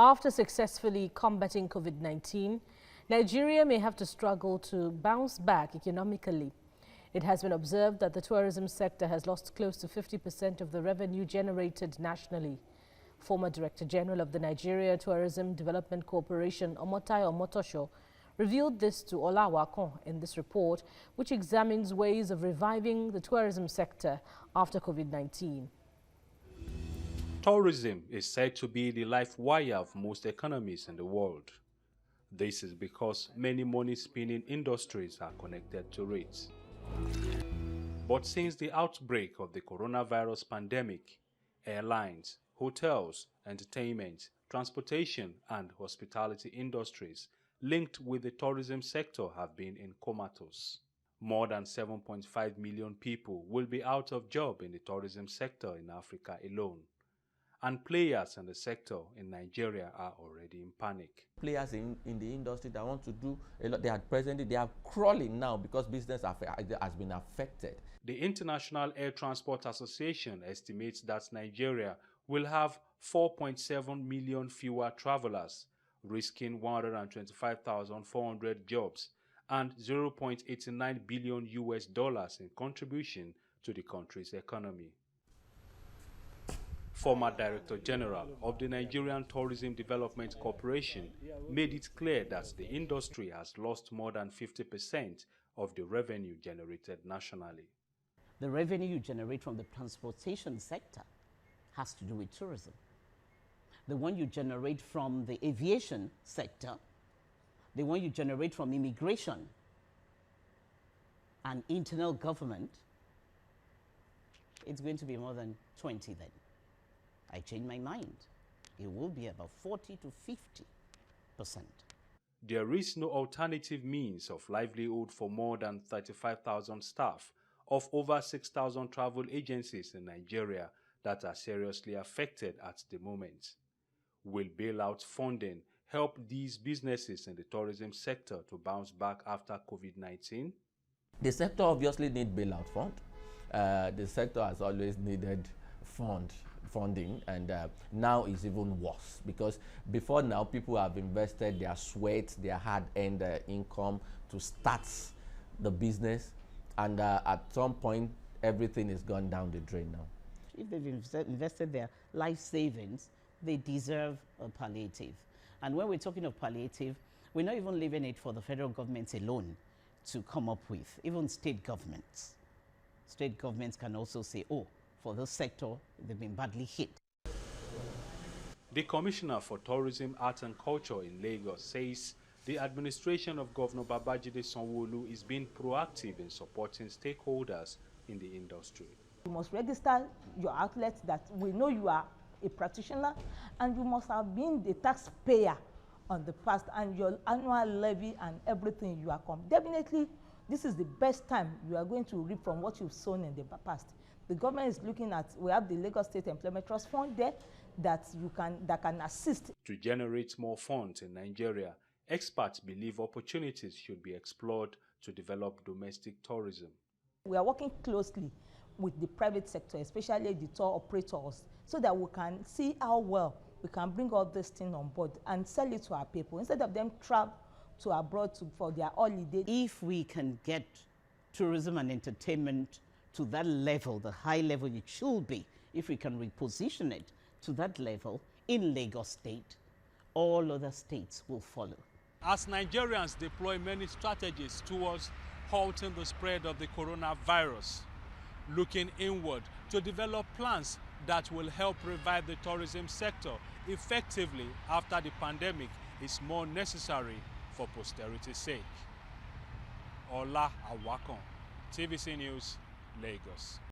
After successfully combating COVID-19, Nigeria may have to struggle to bounce back economically. It has been observed that the tourism sector has lost close to 50% of the revenue generated nationally. Former Director General of the Nigeria Tourism Development Corporation, Omotayo Omotosho, revealed this to Ola Wakon in this report, which examines ways of reviving the tourism sector after COVID-19. Tourism is said to be the life wire of most economies in the world. This is because many money-spinning industries are connected to it. But since the outbreak of the coronavirus pandemic, airlines, hotels, entertainment, transportation, and hospitality industries linked with the tourism sector have been in comatose. More than 7.5 million people will be out of job in the tourism sector in Africa alone. And players in the sector in Nigeria are already in panic. Players in the industry that want to do a lot, they are crawling now because business has been affected. The International Air Transport Association estimates that Nigeria will have 4.7 million fewer travelers, risking 125,400 jobs and $0.89 billion in contribution to the country's economy. Former Director General of the Nigerian Tourism Development Corporation made it clear that the industry has lost more than 50% of the revenue generated nationally. The revenue you generate from the transportation sector has to do with tourism. The one you generate from the aviation sector, the one you generate from immigration and internal government, it's going to be more than 20 then. I changed my mind. It will be about 40 to 50%. There is no alternative means of livelihood for more than 35,000 staff of over 6,000 travel agencies in Nigeria that are seriously affected at the moment. Will bailout funding help these businesses in the tourism sector to bounce back after COVID-19? The sector obviously needs bailout fund. The sector has always needed funding, and now is even worse because before now people have invested their sweat, their hard-earned income to start the business, and at some point everything is gone down the drain now. If they've invested their life savings, they deserve a palliative. And when we're talking of palliative, we're not even leaving it for the federal government alone to come up with, even state governments. State governments can also say, oh, for this sector, they've been badly hit. The Commissioner for Tourism, Art and Culture in Lagos says the administration of Governor Babajide Sanwo-Olu is being proactive in supporting stakeholders in the industry. You must register your outlet that we know you are a practitioner, and you must have been the taxpayer on the past, and your annual levy and everything you are definitely this is the best time you are going to reap from what you've sown in the past. The government is looking at, we have the Lagos State Employment Trust Fund there that can assist. To generate more funds in Nigeria, experts believe opportunities should be explored to develop domestic tourism. We are working closely with the private sector, especially the tour operators, so that we can see how well we can bring all this thing on board and sell it to our people instead of them travel to abroad for their holiday. If we can get tourism and entertainment to that level, the high level it should be, if we can reposition it to that level in Lagos State, all other states will follow. As Nigerians deploy many strategies towards halting the spread of the coronavirus, looking inward to develop plans that will help revive the tourism sector effectively after the pandemic is more necessary for posterity's sake. Ola Awakon, TVC News, Lagos.